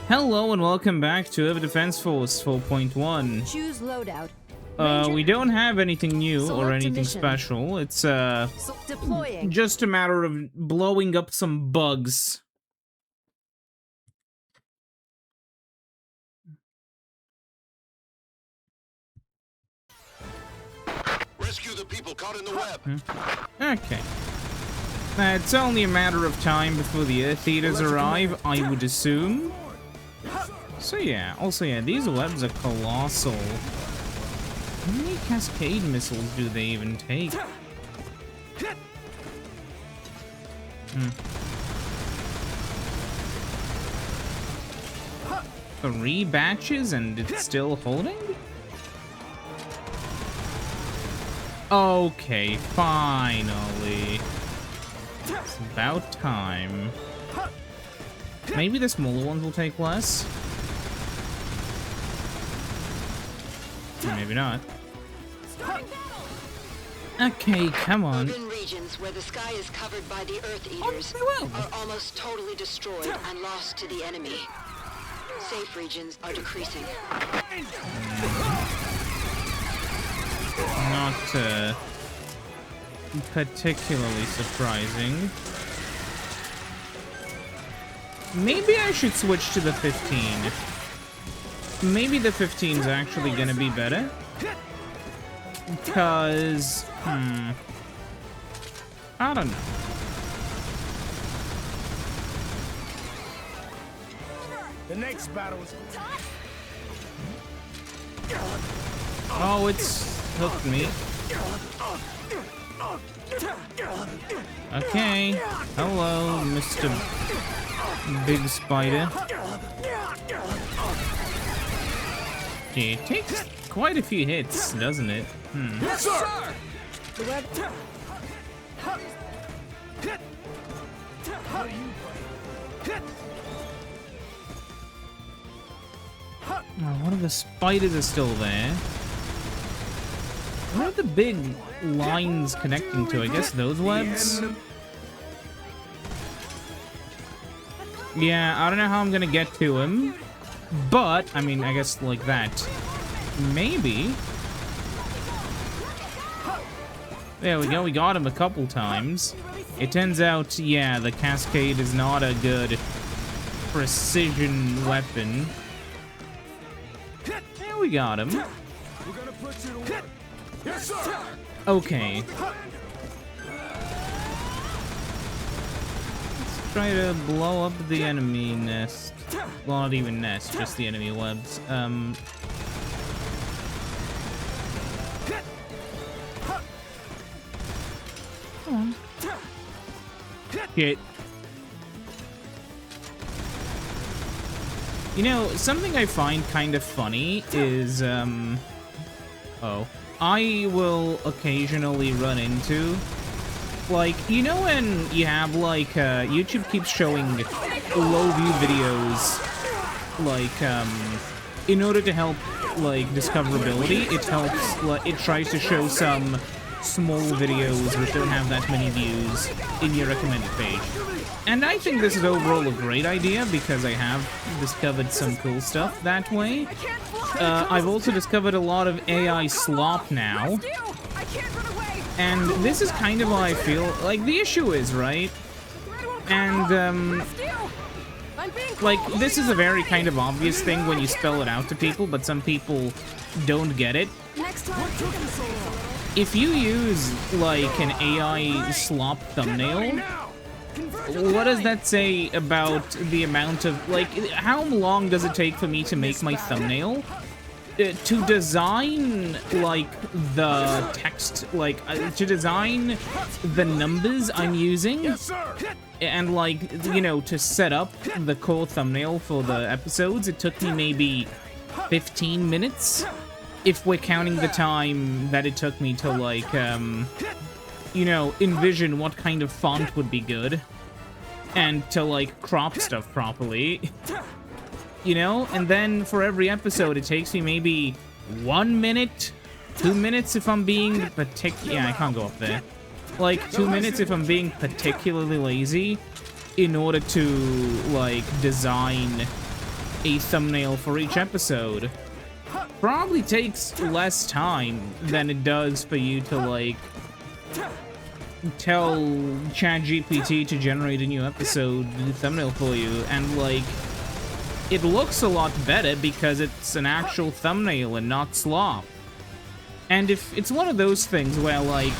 Hello and welcome back to Ever Defense Force 4.1. Choose loadout. We don't have anything new or Select a anything mission. special. It's Deploying. just a matter of blowing up some bugs. Rescue the people caught in the web. Okay. It's only a matter of time before the Earth Eaters arrive, I would assume. So yeah, also yeah, these webs are colossal. How many cascade missiles do they even take? Three batches and it's still holding? Okay, finally. It's about time. Maybe the smaller ones will take less? Maybe not. Okay, come on. Urban regions where the sky is covered by the Earth Eaters are almost totally destroyed and lost to the enemy. Safe regions are decreasing. Not particularly surprising. Maybe I should switch to the 15. Maybe the 15 is actually gonna be better. Because, I don't know. The next battle is... Oh, it's hooked me. Okay. Hello, Mr. Big Spider. Okay, it takes quite a few hits, doesn't it? Yes, sir! The web. Oh, one of the spiders are still there. What are the big lines connecting to? I guess those webs? Yeah, I don't know how I'm gonna get to him. But, I mean, I guess like that. Maybe. There we go, we got him a couple times. It turns out, yeah, the cascade is not a good precision weapon. Yeah, we got him. We're gonna put you to work. Yes, sir! Okay. Let's try to blow up the enemy nest. Well, not even nest, just the enemy webs. Come on. Shit. You know, something I find kind of funny is, I will occasionally run into, like, you know when you have, like, YouTube keeps showing low-view videos, like, in order to help, like, discoverability, it helps, like, it tries to show some small videos which don't have that many views in your recommended page. And I think this is overall a great idea because I have discovered some cool stuff that way. I've also discovered a lot of AI slop now. And this is kind of how I feel. Like, the issue is, right? And, like, this is a very kind of obvious thing when you spell it out to people, but some people don't get it. If you use, like, an AI slop thumbnail, what does that say about the amount of, like, how long does it take for me to make my thumbnail? To design, like, the text, like, to design the numbers I'm using, and, like, you know, to set up the core thumbnail for the episodes, it took me maybe 15 minutes, if we're counting the time that it took me to, like, you know, envision what kind of font would be good, and to, like, crop stuff properly. You know, and then for every episode, it takes me maybe 1 minute, 2 minutes if I'm being yeah, I can't go up there. Like, 2 minutes if I'm being particularly lazy in order to, like, design a thumbnail for each episode probably takes less time than it does for you to, like, tell ChatGPT to generate a new episode thumbnail for you, and, like, it looks a lot better because it's an actual thumbnail and not slop. And if it's one of those things where, like,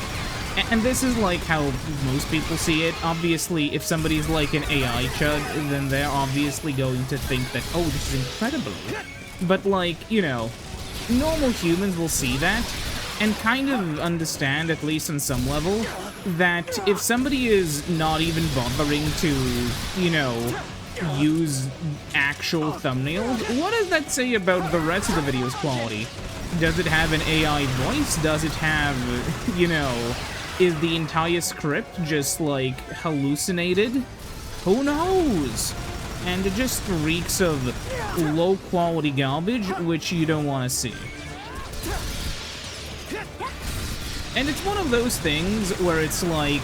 and this is like how most people see it, obviously if somebody's like an AI chud, then they're obviously going to think that, oh, this is incredible. But, like, you know, normal humans will see that and kind of understand, at least on some level, that if somebody is not even bothering to, you know, use actual thumbnails, what does that say about the rest of the video's quality? Does it have an AI voice? Does it have, you know, is the entire script just, like, hallucinated? Who knows? And it just reeks of low-quality garbage, which you don't want to see. And it's one of those things where it's like,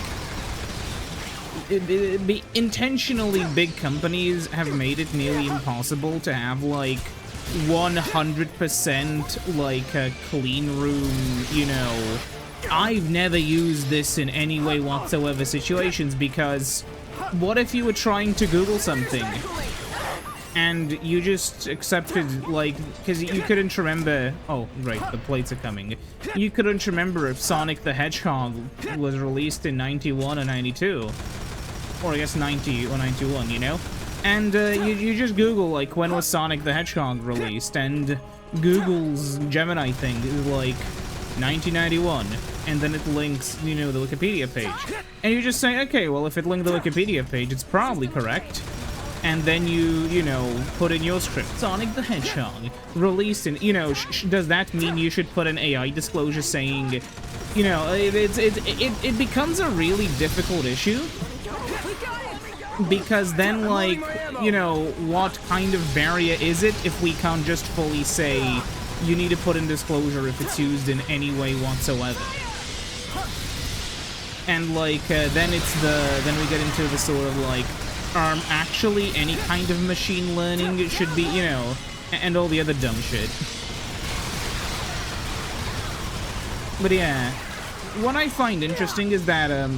intentionally big companies have made it nearly impossible to have, like, 100% like a clean room, you know, I've never used this in any way whatsoever situations, because what if you were trying to Google something and you just accepted, like, because you couldn't remember, oh, right, the plates are coming. You couldn't remember if Sonic the Hedgehog was released in 91 or 92. Or I guess 90 or 91, you know? And you just Google, like, when was Sonic the Hedgehog released, and Google's Gemini thing is like 1991, and then it links, you know, the Wikipedia page. And you just say, okay, well, if it linked the Wikipedia page, it's probably correct. And then you know, put in your script, Sonic the Hedgehog, released in, you know, does that mean you should put an AI disclosure saying, you know, it becomes a really difficult issue. Because then, like, you know, what kind of barrier is it if we can't just fully say you need to put in disclosure if it's used in any way whatsoever? And, like, then we get into the sort of, like, actually any kind of machine learning should be, you know, and all the other dumb shit. But yeah, what I find interesting is that,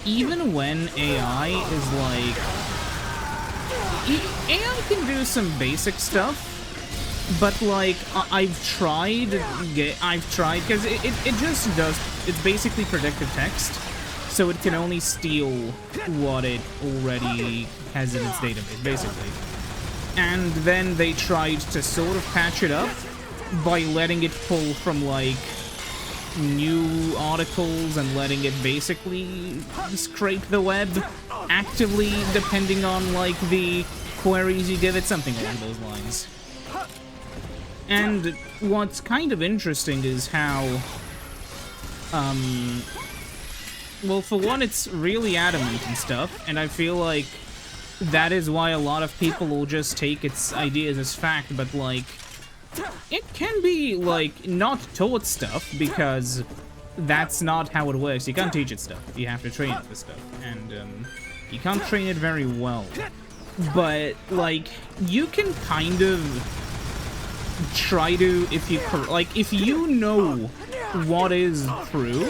even when AI is like, AI can do some basic stuff, but, like, I've tried, because it just does, it's basically predictive text, so it can only steal what it already has in its database, basically. And then they tried to sort of patch it up by letting it pull from, like, new articles and letting it basically scrape the web actively, depending on, like, the queries you give it, something along those lines. And what's kind of interesting is how, well, for one, it's really adamant and stuff, and I feel like that is why a lot of people will just take its ideas as fact, but, like, it can be, like, not taught stuff, because that's not how it works. You can't teach it stuff. You have to train it for stuff, and, you can't train it very well. But, like, you can kind of try to, if you know what is true,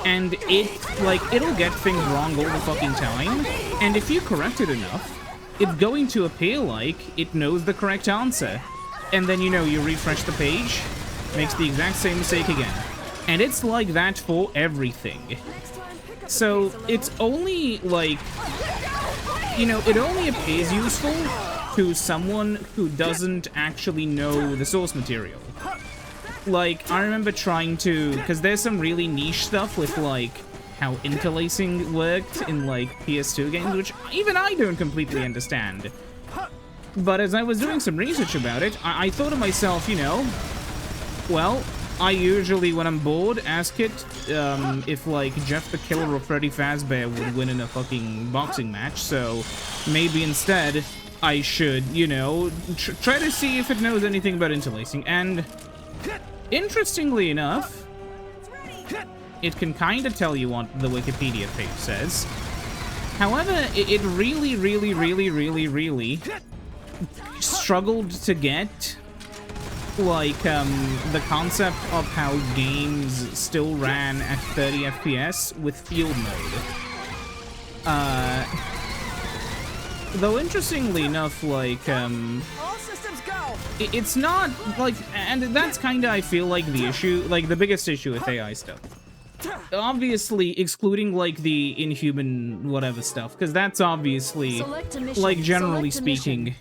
and it'll get things wrong all the fucking time, and if you correct it enough, it's going to appear like it knows the correct answer. And then, you know, you refresh the page, makes the exact same mistake again. And it's like that for everything. So, it's only, like, you know, it only appears useful to someone who doesn't actually know the source material. Like, I remember trying to, because there's some really niche stuff with, like, how interlacing worked in, like, PS2 games, which even I don't completely understand. But as I was doing some research about it, I thought to myself, you know, well, I usually, when I'm bored, ask it if, like, Jeff the Killer or Freddy Fazbear would win in a fucking boxing match, so maybe instead I should, you know, try to see if it knows anything about interlacing, and interestingly enough, it can kind of tell you what the Wikipedia page says. However, it really struggled to get, like, the concept of how games still ran at 30 FPS with field mode. Though interestingly enough, like, All systems go. it's not, like, and that's kinda, I feel like, the issue, like, the biggest issue with AI stuff. Obviously, excluding, like, the inhuman whatever stuff, because that's obviously, Select a mission. like, generally Select a mission. speaking,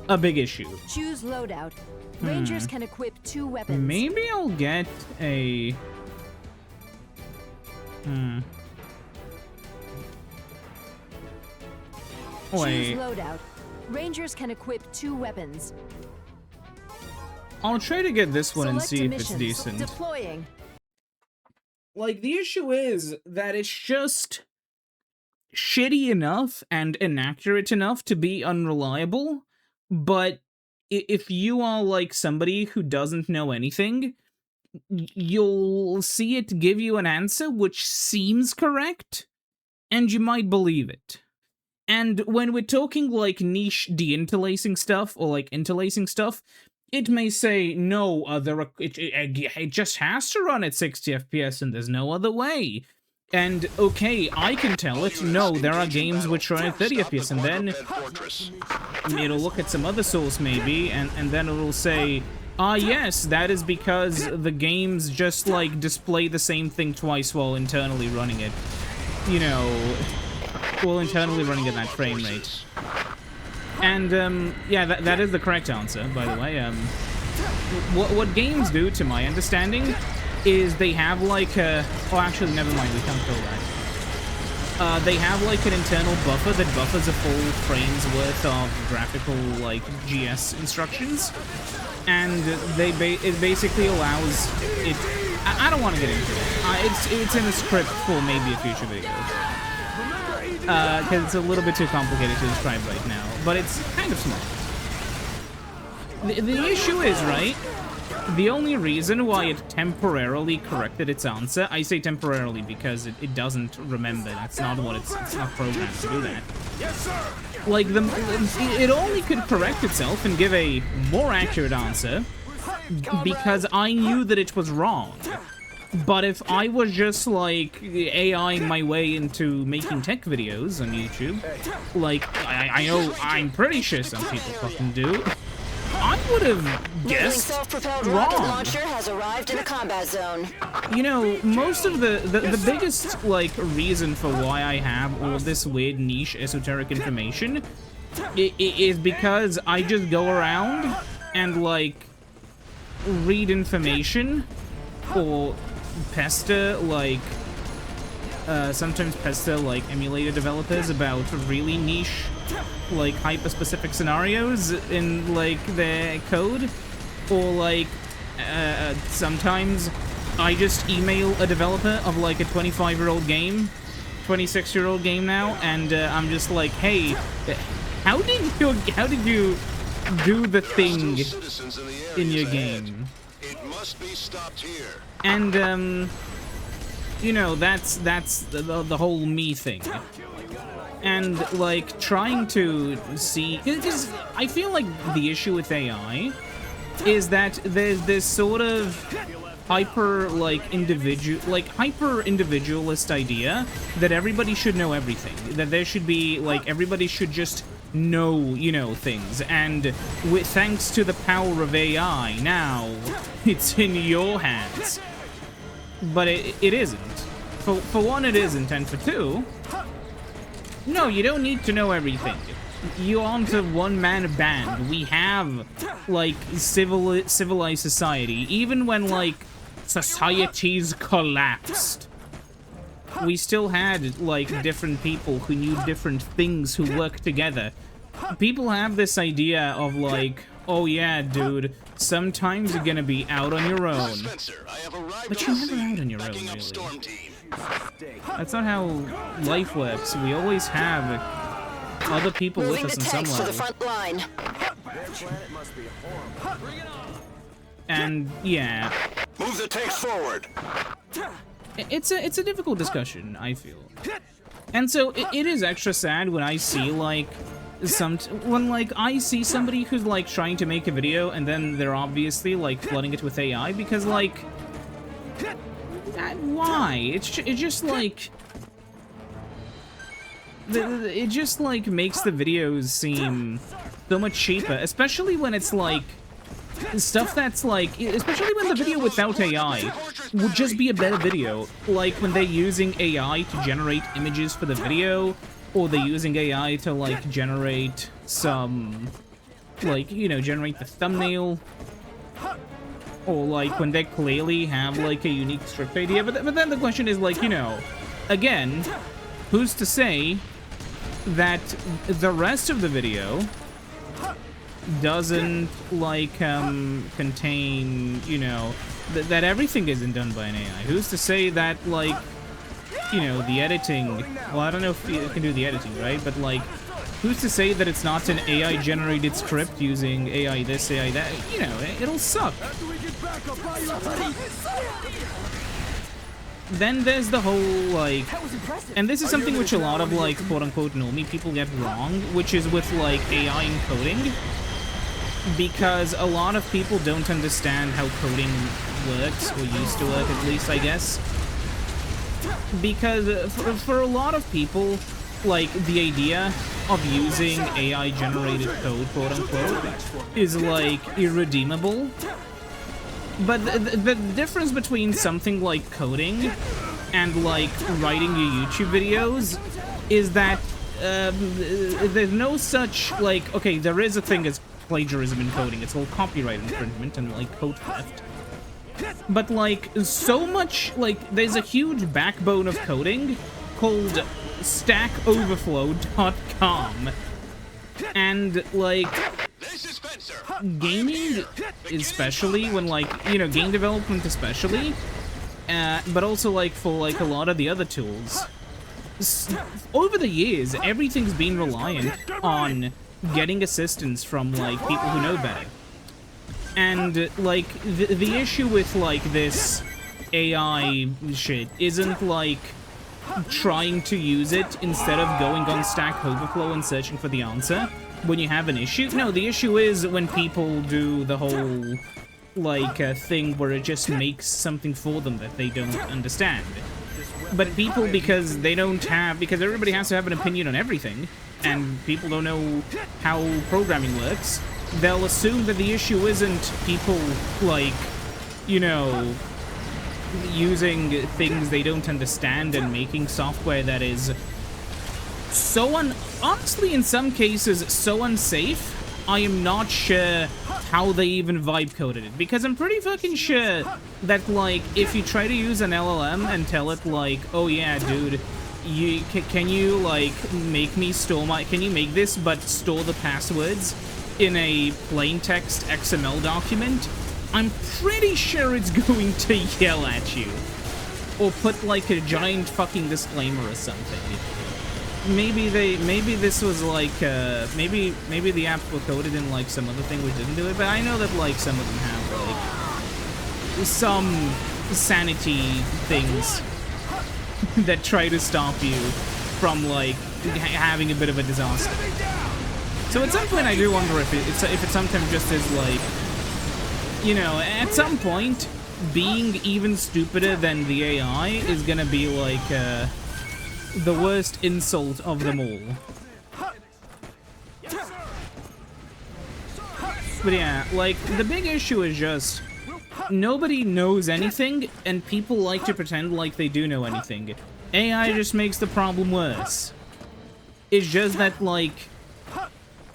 a big issue. Choose loadout. Rangers can equip 2 weapons. Maybe I'll get a... Wait, Choose loadout. Rangers can equip 2 weapons. I'll try to get this one and Select see a if it's mission. decent. Deploying. Like, the issue is that it's just shitty enough and inaccurate enough to be unreliable, but if you are, like, somebody who doesn't know anything, you'll see it give you an answer which seems correct, and you might believe it. And when we're talking, like, niche deinterlacing stuff, or, like, interlacing stuff, it may say, no, it just has to run at 60 FPS and there's no other way. And, okay, I can tell it, no, there are games which run at 30 FPS, and then it'll look at some other source, maybe, and then it'll say, yes, that is because the games just, like, display the same thing twice while internally running it. You know, while internally running at that frame rate. And, yeah, that is the correct answer, by the way. What games do, to my understanding, is they have, like, a... Oh, actually, never mind, we can't kill that. They have, like, an internal buffer that buffers a full frame's worth of graphical, like, GS instructions. And it basically allows it... I don't want to get into it. It's in a script for maybe a future video. Because it's a little bit too complicated to describe right now, but it's kind of smart. The issue is, right, the only reason why it temporarily corrected its answer, I say temporarily because it doesn't remember, that's not what it's not programmed to do that. Yes, sir. Like, it only could correct itself and give a more accurate answer because I knew that it was wrong. But if I was just, like, AIing my way into making tech videos on YouTube, like, I know, I'm pretty sure some people fucking do, I would have guessed Self-propelled rocket wrong. launcher has arrived in the combat zone. You know, most of the biggest, like, reason for why I have all this weird niche esoteric information is because I just go around and, like, read information or pester, like, sometimes pester, like, emulator developers about really niche, like, hyper-specific scenarios in, like, their code. Or, like, sometimes I just email a developer of, like, a 25-year-old game, 26-year-old game now, and I'm just like, hey, how did you do the thing in your game? It must be stopped here. And, you know, that's the whole me thing. And, like, trying to see... Because I feel like the issue with AI is that there's this sort of hyper-individualist idea that everybody should know everything. That there should be, like, everybody should just know, you know, things. And thanks to the power of AI, now it's in your hands. But it isn't. For one, it isn't, and for two, no, you don't need to know everything. You aren't a one-man band. We have, like, civilized society. Even when, like, societies collapsed, we still had, like, different people who knew different things who worked together. People have this idea of, like, oh yeah, dude, sometimes you're gonna be out on your own. Spencer, I have arrived But on you're the never scene, out on your own, backing up really. Storm Team. That's not how life works. We always have other people with Moving us the on some tanks to the level. front line. Their planet must be horrible. And yeah, Move the tanks forward. it's a difficult discussion, I feel. And so it is extra sad when I see, like, when like I see somebody who's like trying to make a video and then they're obviously like flooding it with AI because like why? It just like it just like makes the videos seem so much cheaper, especially when it's like stuff that's like, especially when the video without AI would just be a better video, like when they're using AI to generate images for the video, or they're using AI to like generate some, like, you know, generate the thumbnail, or like when they clearly have like a unique script idea. But then the question is like, you know, again, who's to say that the rest of the video doesn't like contain, you know, that everything isn't done by an AI? Who's to say that, like, you know, the editing, well, I don't know if you can do the editing, right? But like, who's to say that it's not an AI generated script using AI this, AI that? You know, it'll suck. Then there's the whole, like, and this is something which a lot of, like, quote-unquote normie people get wrong, which is with, like, AI encoding, because a lot of people don't understand how coding works, or used to work, at least, I guess. Because for a lot of people, like, the idea of using AI-generated code, quote-unquote, is, like, irredeemable. But the difference between something like coding and, like, writing your YouTube videos is that there's no such, like, okay, there is a thing as plagiarism in coding. It's called copyright infringement and, like, code theft. But, like, so much, like, there's a huge backbone of coding called stackoverflow.com. And, like, gaming, especially, when, like, you know, game development especially, but also, like, for, like, a lot of the other tools, over the years, everything's been reliant on getting assistance from, like, people who know better. And, like, the issue with, like, this AI shit isn't, like, trying to use it instead of going on Stack Overflow and searching for the answer when you have an issue. No, the issue is when people do the whole, like, thing where it just makes something for them that they don't understand. But people, because they don't have, because everybody has to have an opinion on everything, and people don't know how programming works, they'll assume that the issue isn't people, like, you know, using things they don't understand and making software that is so honestly, in some cases, so unsafe. I am not sure how they even vibe coded it, because I'm pretty fucking sure that, like, if you try to use an LLM and tell it, like, oh yeah, dude, can you, like, make me store my, can you make this but store the passwords in a plain text XML document, I'm pretty sure it's going to yell at you. Or put, like, a giant fucking disclaimer or something. Maybe this was, like, maybe the apps were coded in, like, some other thing which didn't do it, but I know that, like, some of them have, like, some sanity things that try to stop you from, like, having a bit of a disaster. So at some point I do wonder if it sometimes just is, like, you know, at some point, being even stupider than the AI is gonna be, like, the worst insult of them all. But yeah, like, the big issue is just nobody knows anything, and people like to pretend like they do know anything. AI just makes the problem worse. It's just that, like,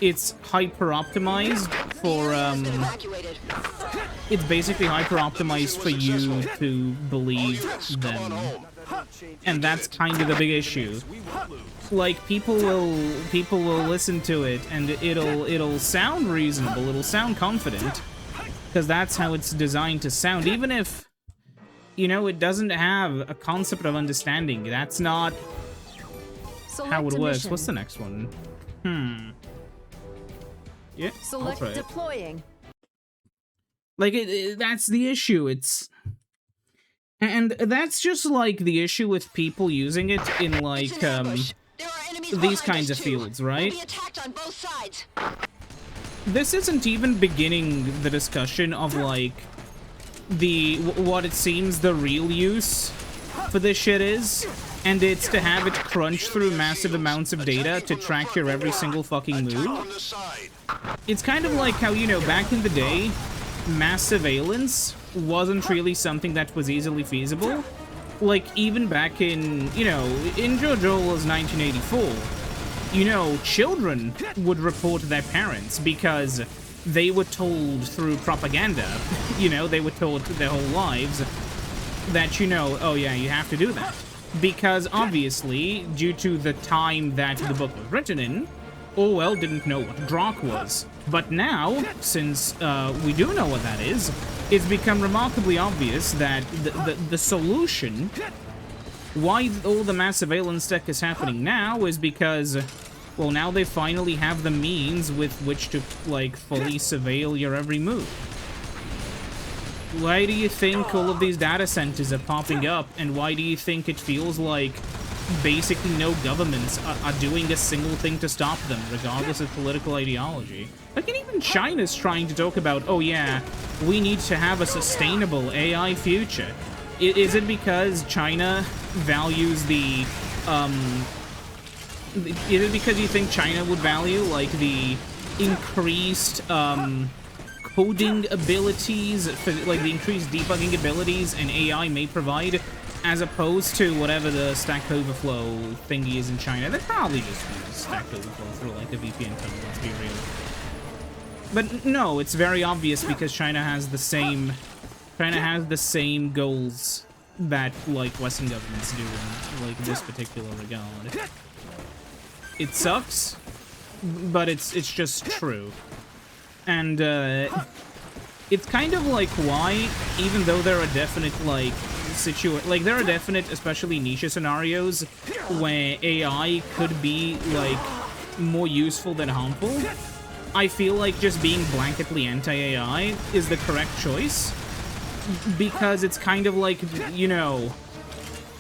it's hyper-optimized for, it's basically hyper-optimized for you to believe them. And that's kind of the big issue. Like, people will listen to it, and it'll sound reasonable, it'll sound confident, because that's how it's designed to sound, even if, you know, it doesn't have a concept of understanding. That's not how it works. What's the next one? Yeah, Select deploying. Like, that's the issue. And that's just, like, the issue with people using it in, like, these behind kinds us of too. fields, We'll right? be attacked on both sides. This isn't even beginning the discussion of, like, what it seems the real use for this shit is, and it's to have it crunch through massive amounts of data to track your every single fucking move. On the side. It's kind of like how, you know, back in the day, mass surveillance wasn't really something that was easily feasible. Like, even back in, you know, in George Orwell's 1984, you know, children would report their parents because they were told through propaganda, you know, they were told their whole lives that, you know, oh yeah, you have to do that. Because obviously, due to the time that the book was written in, Orwell didn't know what Drock was. But now, since we do know what that is, it's become remarkably obvious that the solution, why all the mass surveillance tech is happening now, is because, well, now they finally have the means with which to, like, fully surveil your every move. Why do you think all of these data centers are popping up, and why do you think it feels like basically no governments are doing a single thing to stop them, regardless of political ideology? Like, and even China's trying to talk about, oh yeah, we need to have a sustainable AI future. Is it because China values the, is it because you think China would value, like, the increased, coding abilities, for, like, the increased debugging abilities an AI may provide, as opposed to whatever the Stack Overflow thingy is in China? They probably just use Stack Overflow through, like, a VPN tunnel, let's be real. But no, it's very obvious because China has the same goals that, like, Western governments do in, like, this particular regard. It sucks, but it's just true. And, it's kind of like why, even though there are definite, like, there are definite, especially niche scenarios, where AI could be, like, more useful than harmful, I feel like just being blanketly anti-AI is the correct choice. Because it's kind of like, you know,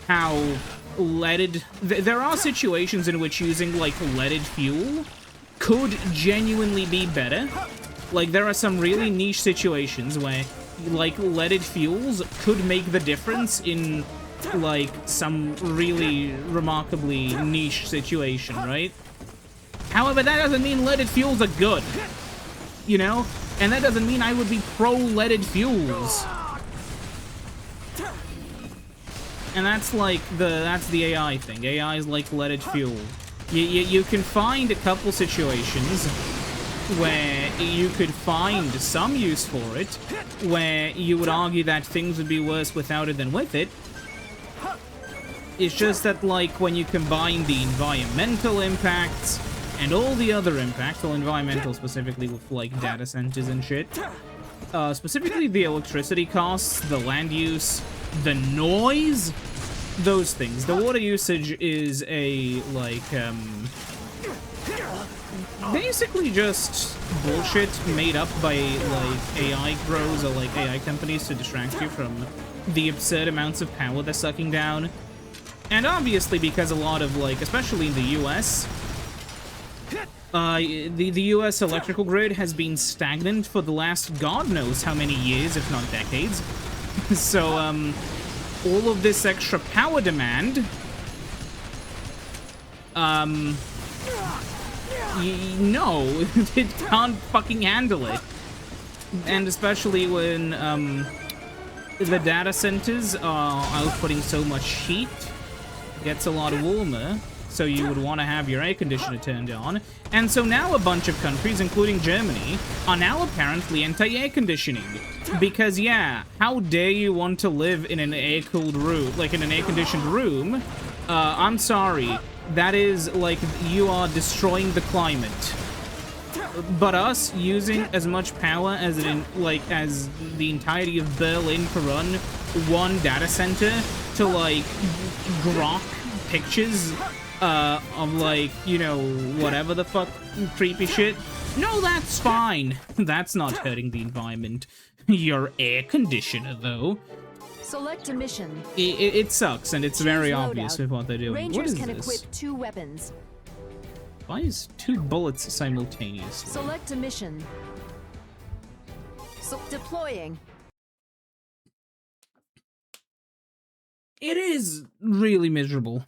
how leaded... There are situations in which using, like, leaded fuel could genuinely be better. Like, there are some really niche situations where, like, leaded fuels could make the difference in, like, some really remarkably niche situation, right? However, that doesn't mean leaded fuels are good, you know? And that doesn't mean I would be pro-leaded fuels. And that's, like, that's the AI thing. AI is like leaded fuel. You can find a couple situations where you could find some use for it, where you would argue that things would be worse without it than with it. It's just that, like, when you combine the environmental impacts and all the other impacts, well, environmental specifically with, like, data centers and shit, specifically the electricity costs, the land use, the noise, those things. The water usage is a, like, basically just bullshit made up by, like, AI grows or, like, AI companies to distract you from the absurd amounts of power they're sucking down. And obviously because a lot of, like, especially in the US, the US electrical grid has been stagnant for the last god knows how many years, if not decades. So, all of this extra power demand, no, it can't fucking handle it. And especially when, the data centers are outputting so much heat, it gets a lot warmer, so you would want to have your air conditioner turned on. And so now a bunch of countries, including Germany, are now apparently anti-air conditioning. Because, yeah, how dare you want to live in an air-cooled room, like in an air-conditioned room? I'm sorry. That is, like, you are destroying the climate. But us using as much power as as the entirety of Berlin to run one data center to, like, grok pictures of, like, you know, whatever the fuck creepy shit. No, that's fine. That's not hurting the environment. Your air conditioner, though. Select a mission. It sucks, and it's very obvious with what they're doing. Rangers What is can this? equip 2 weapons. Fires 2 bullets simultaneously. Select a mission. Deploying. It is really miserable.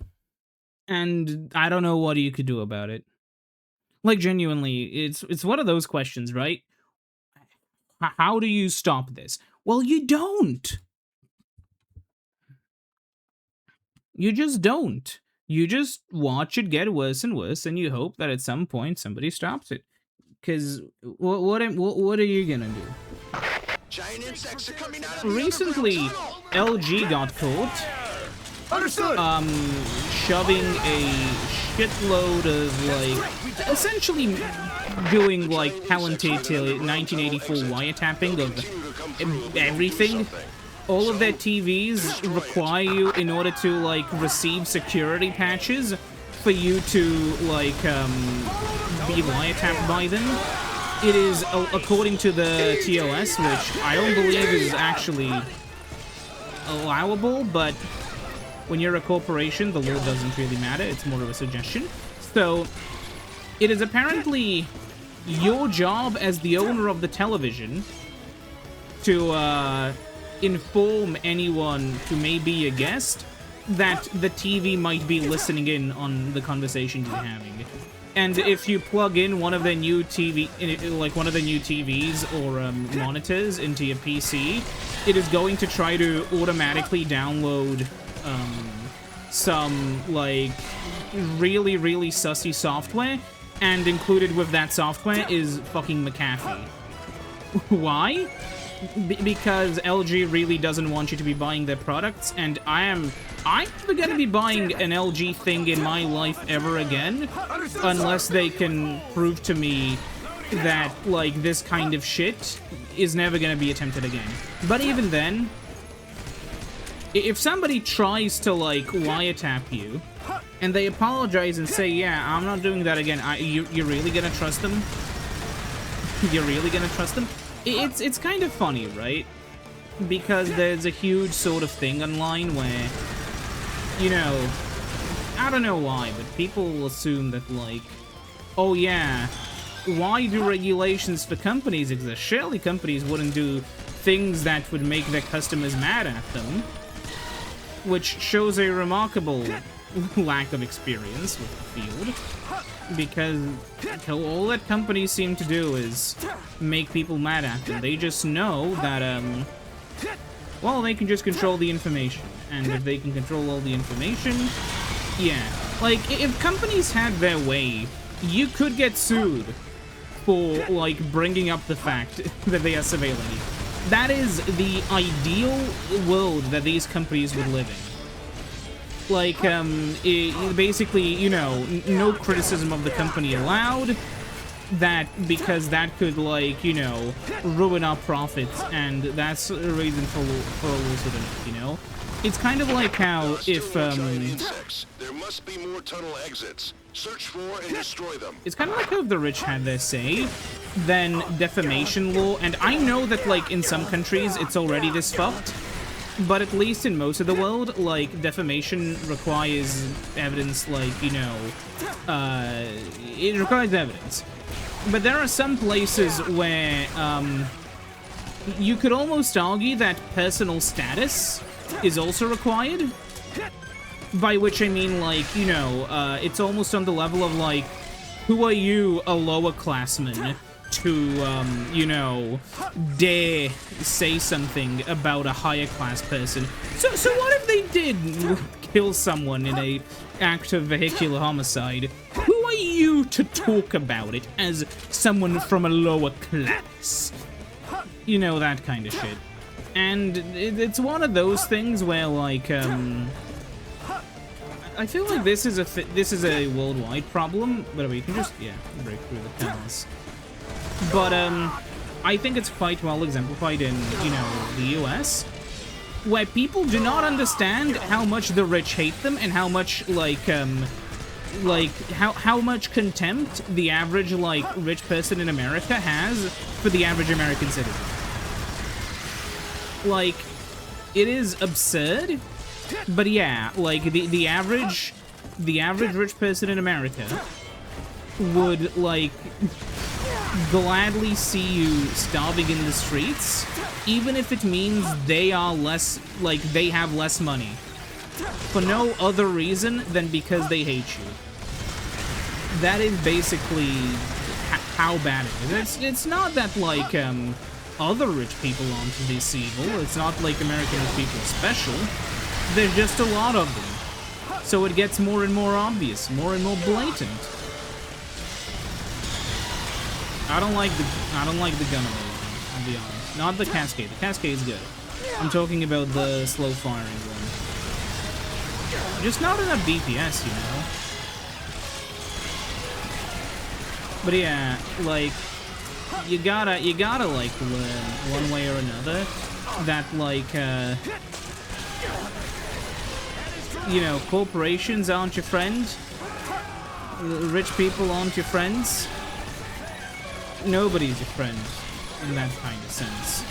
And I don't know what you could do about it. Like, genuinely, it's one of those questions, right? How do you stop this? Well, you don't. You just don't. You just watch it get worse and worse, and you hope that at some point somebody stops it. Because what are you gonna do? Giant insects are coming out of the Recently, underground LG got caught Understood. shoving a shitload of, like, essentially doing, like, talented 1984 wiretapping of everything. All of their TVs require you, in order to, like, receive security patches, for you to, like, be wiretapped by them. It is, according to the TOS, which I don't believe is actually allowable, but when you're a corporation, the law doesn't really matter. It's more of a suggestion. So, it is apparently your job as the owner of the television to inform anyone who may be a guest that the TV might be listening in on the conversation you're having. And if you plug in one of the new TVs or monitors into your PC, it is going to try to automatically download some, like, really, really sussy software, and included with that software is fucking McAfee. Why? Because LG really doesn't want you to be buying their products, and I'm never gonna be buying an LG thing in my life ever again, unless they can prove to me that, like, this kind of shit is never gonna be attempted again. But even then, if somebody tries to, like, wiretap you, and they apologize and say, yeah, I'm not doing that again, you're really gonna trust them? You're really gonna trust them? It's kind of funny, right? Because there's a huge sort of thing online where, you know, I don't know why, but people assume that, like, oh yeah, why do regulations for companies exist? Surely companies wouldn't do things that would make their customers mad at them, which shows a remarkable lack of experience with the field. Because all that companies seem to do is make people mad at them. They just know that, well, they can just control the information. And if they can control all the information, yeah. Like, if companies had their way, you could get sued for, like, bringing up the fact that they are surveilling you. That is the ideal world that these companies would live in. Like, basically, you know, no criticism of the company allowed, because that could, like, you know, ruin our profits, and that's a reason for a lawsuit, you know? It's kind of like how if, giant insects. There must be more tunnel exits. Search for and destroy them. it's kind of like how if the rich had their say, then defamation law, and I know that, like, in some countries it's already this fucked, but at least in most of the world, like, defamation requires evidence, like, you know, it requires evidence. But there are some places where, you could almost argue that personal status is also required. By which I mean, like, you know, it's almost on the level of, like, who are you, a lower classman, to, you know, dare say something about a higher class person. So what if they did kill someone in a act of vehicular homicide? Who are you to talk about it as someone from a lower class? You know, that kind of shit. And it's one of those things where, like, I feel like this is a worldwide problem. Whatever, you can just, yeah, break through the tunnels. But, I think it's quite well exemplified in, you know, the US, where people do not understand how much the rich hate them and how much, like, how much contempt the average, like, rich person in America has for the average American citizen. Like, it is absurd, but yeah, like, the average rich person in America would, like, gladly see you starving in the streets, even if it means they are less, like, they have less money. For no other reason than because they hate you. That is basically how bad it is. It's not that, like, other rich people aren't this evil. It's not like American rich people are special. There's just a lot of them. So it gets more and more obvious, more and more blatant. I don't like the gun ability, I'll be honest. Not the cascade. The cascade is good. I'm talking about the slow firing one. Just not enough DPS, you know. But yeah, like, you gotta like learn one way or another that, like, you know, corporations aren't your friend. Rich people aren't your friends. Nobody's your friend in that kind of sense.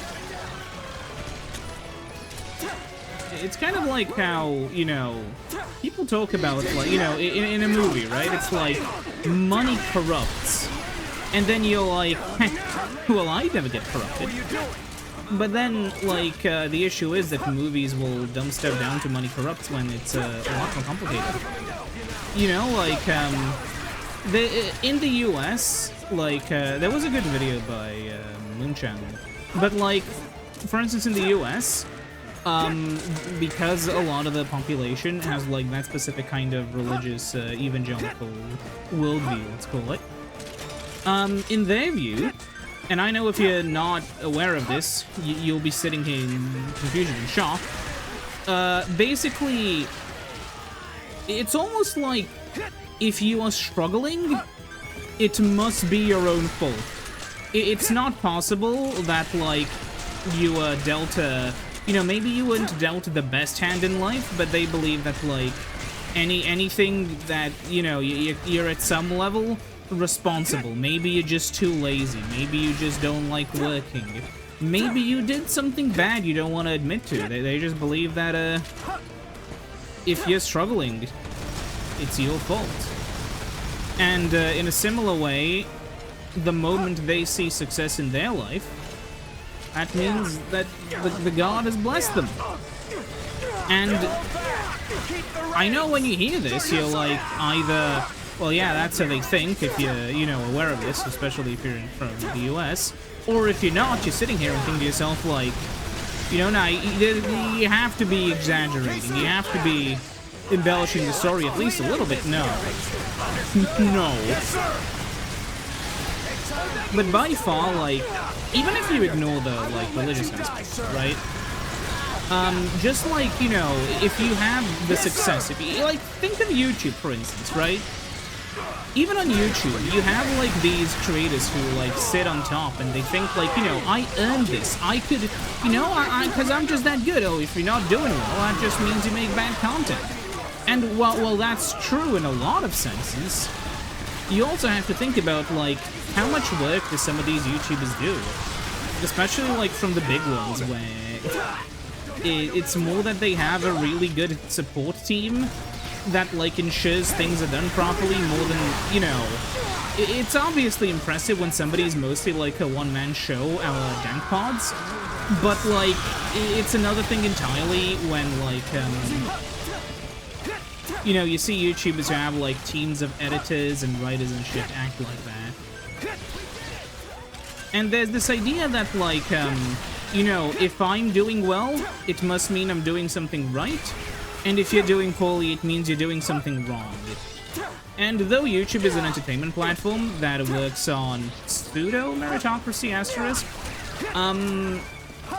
It's kind of like how, you know, people talk about, like, you know, in a movie, right? It's like, money corrupts. And then you're like, well, I never get corrupted. But then, like, the issue is that movies will dumb stuff down to money corrupts when it's a lot more complicated. You know, like, in the US, like, there was a good video by Moonchannel. But, like, for instance, in the US, because a lot of the population has, like, that specific kind of religious, evangelical worldview, let's call it, in their view, and I know if you're not aware of this, you'll be sitting here in confusion and shock, basically, it's almost like if you are struggling, it must be your own fault. It's not possible that, like, you were dealt a... You know, maybe you weren't dealt the best hand in life, but they believe that, like, anything that, you know, you're at some level responsible. Maybe you're just too lazy. Maybe you just don't like working. Maybe you did something bad you don't want to admit to. They just believe that, if you're struggling, it's your fault. And, in a similar way, the moment they see success in their life, that means that the God has blessed them. And I know when you hear this, you're like, either, well, yeah, that's how they think, if you're, you know, aware of this, especially if you're from the US, or if you're not, you're sitting here and think to yourself, like, you know, now, you have to be exaggerating, you have to be embellishing the story at least a little bit. No. No. But by far, like, even if you ignore the, like, religious aspect, right? Just like, you know, if you have the success, if you, like, think of YouTube, for instance, right? Even on YouTube, you have, like, these creators who, like, sit on top and they think, like, you know, I earned this. I could, you know, because I'm just that good. Oh, if you're not doing well, that just means you make bad content. And while that's true in a lot of senses, you also have to think about, like, how much work do some of these YouTubers do? Especially, like, from the big ones, where it's more that they have a really good support team that, like, ensures things are done properly more than, you know... It's obviously impressive when somebody's mostly, like, a one-man show, our Dank Pods, but, like, it's another thing entirely when, like, you know, you see YouTubers who have, like, teams of editors and writers and shit act like that. And there's this idea that, like, you know, if I'm doing well, it must mean I'm doing something right, and if you're doing poorly, it means you're doing something wrong. And though YouTube is an entertainment platform that works on pseudo-meritocracy asterisk,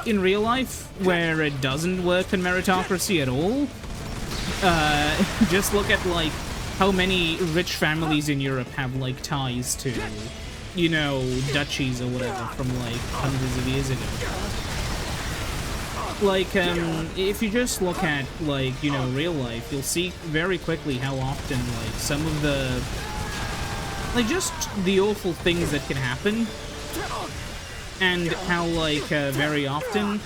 in real life, where it doesn't work on meritocracy at all, just look at, like, how many rich families in Europe have, like, ties to, you know, duchies or whatever from, like, hundreds of years ago. Like, if you just look at, like, you know, real life, you'll see very quickly how often, like, some of the, like, just the awful things that can happen, and how, like, very often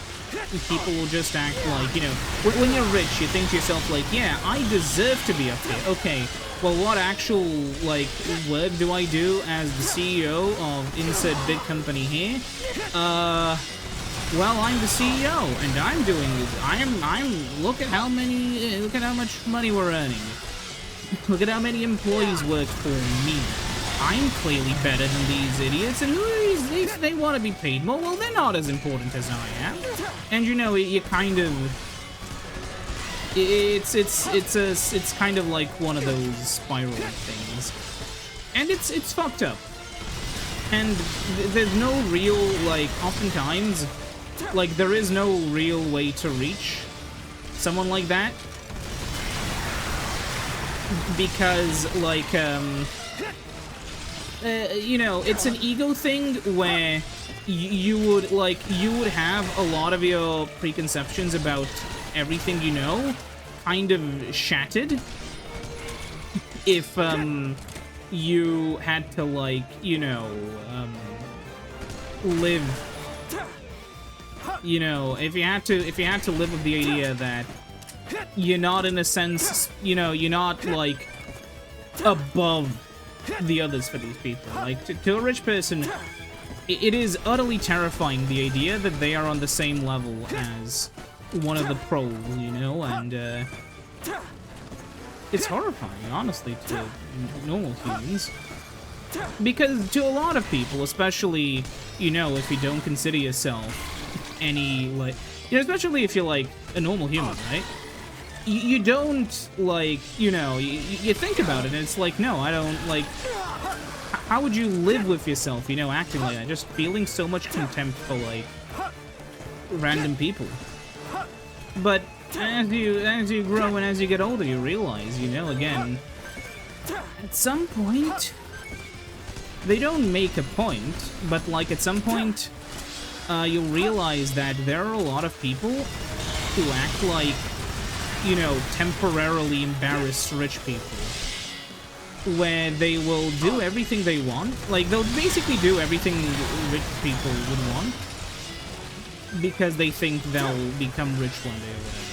people will just act like, you know, when you're rich, you think to yourself, like, yeah, I deserve to be up here. Okay, well, what actual, like, work do I do as the CEO of insert big company here? Well, I'm the CEO, and I'm doing, look at how much money we're earning. Look at how many employees work for me. I'm clearly better than these idiots, and they want to be paid more. Well, they're not as important as I am. And you know, you kind of, it's kind of like one of those spiral things, and it's fucked up. And there's no real, like, oftentimes, like, there is no real way to reach someone like that, because, like, you know, it's an ego thing where you would have a lot of your preconceptions about everything you know kind of shattered if you had to, like, you know, live, you know, if you had to live with the idea that you're not, in a sense, you know, you're not, like, above the others for these people. Like, to a rich person, it is utterly terrifying, the idea that they are on the same level as one of the pros, you know, and it's horrifying, honestly, to normal humans. Because to a lot of people, especially, you know, if you don't consider yourself any, like, you know, especially if you're, like, a normal human, right? You don't, like, you know, you think about it, and it's like, no, I don't, like, how would you live with yourself, you know, acting like that? Just feeling so much contempt for, like, random people. But as you grow and as you get older, you realize, you know, again, at some point, they don't make a point, but, like, at some point, you'll realize that there are a lot of people who act like, you know, temporarily embarrassed rich people, where they will do everything they want. Like, they'll basically do everything rich people would want, because they think they'll become rich one day or whatever.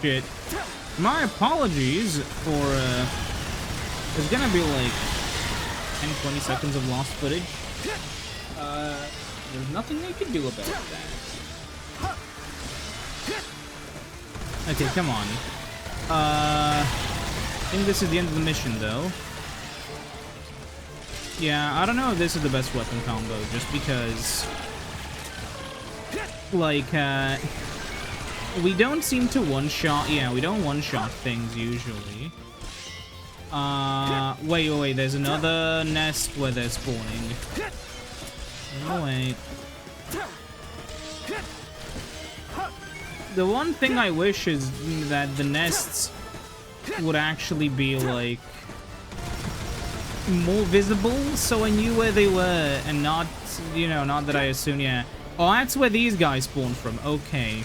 Shit. My apologies for, there's gonna be like 10-20 seconds of lost footage. There's nothing they can do about that. Okay, come on. I think this is the end of the mission, though. Yeah, I don't know if this is the best weapon combo, just because, like, we don't seem to one-shot, yeah, we don't one-shot things usually. Wait, there's another nest where they're spawning. Oh, wait. The one thing I wish is that the nests would actually be, like, more visible, so I knew where they were, and not, you know, not that I assume, yeah. Oh, that's where these guys spawn from, okay.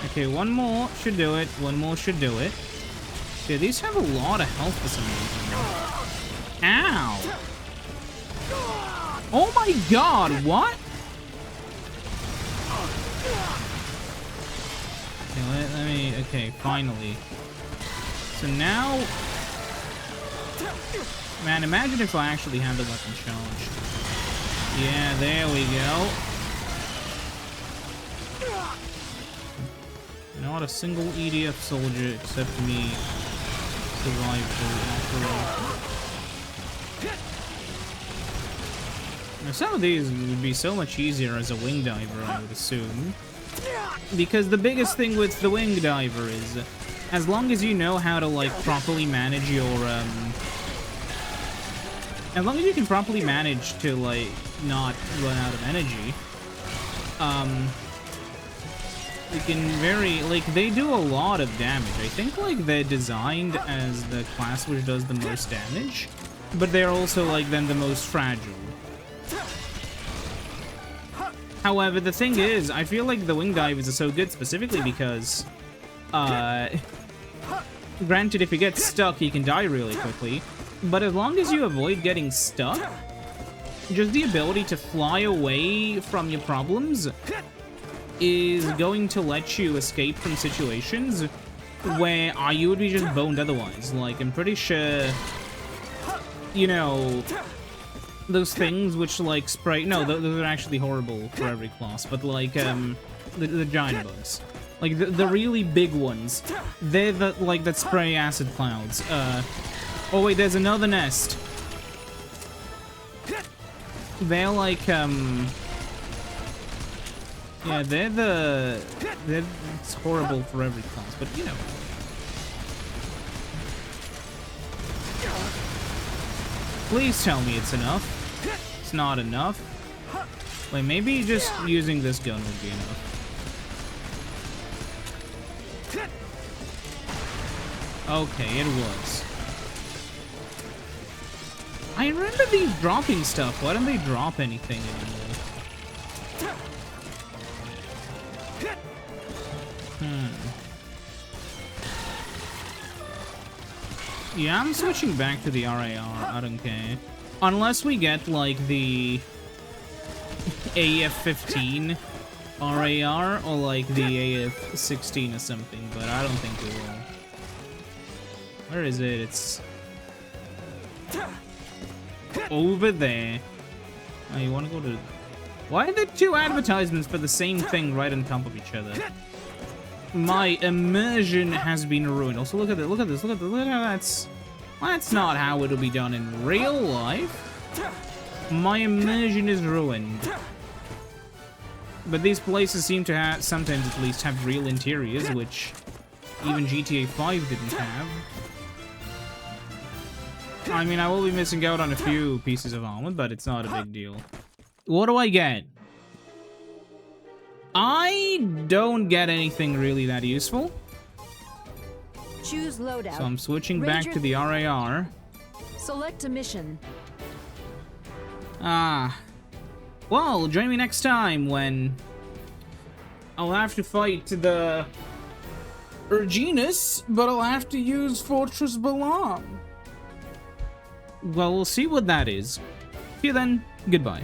Okay, one more should do it, one more should do it. Okay, these have a lot of health for some reason. Ow! Oh my god, what? Okay, let me, okay, finally. So now... Man, imagine if I actually had the weapon charged. Yeah, there we go. Not a single EDF soldier except me survived after all. Now, some of these would be so much easier as a wing diver, I would assume. Because the biggest thing with the wing diver is, as long as you know how to, like, properly manage your, as long as you can properly manage to, like, not run out of energy, you can very, like, they do a lot of damage. I think, like, they're designed as the class which does the most damage, but they're also, like, then the most fragile. However, the thing is, I feel like the wing divers are so good specifically because, granted, if you get stuck, you can die really quickly, but as long as you avoid getting stuck, just the ability to fly away from your problems is going to let you escape from situations where you would be just boned otherwise. Like, I'm pretty sure, you know, those things which, like, spray... No, those are actually horrible for every class, but, like, the giant bugs. Like, the really big ones. They're the, like, that spray acid clouds. Oh, wait, there's another nest. They're, like, yeah, it's horrible for every class, but, you know. Please tell me it's enough. It's not enough. Wait, maybe just using this gun would be enough. Okay, it was. I remember these dropping stuff. Why don't they drop anything anymore? Yeah, I'm switching back to the RAR. I don't care. Unless we get, like, the AF-15 RAR or, like, the AF-16 or something, but I don't think we will. Where is it? It's over there. Oh, you want to go to... Why are there two advertisements for the same thing right on top of each other? My immersion has been ruined. Also, look at this. Look at this. Look at this. Look at how that's not how it'll be done in real life. My immersion is ruined. But these places seem to have, sometimes at least, have real interiors, which even GTA 5 didn't have. I mean, I will be missing out on a few pieces of armor, but it's not a big deal. What do I get? I don't get anything really that useful. Choose loadout. So I'm switching back to the RAR. Select a mission. Well, join me next time when I'll have to fight the Erginus, but I'll have to use Fortress Balam. Well, we'll see what that is. See you then. Goodbye.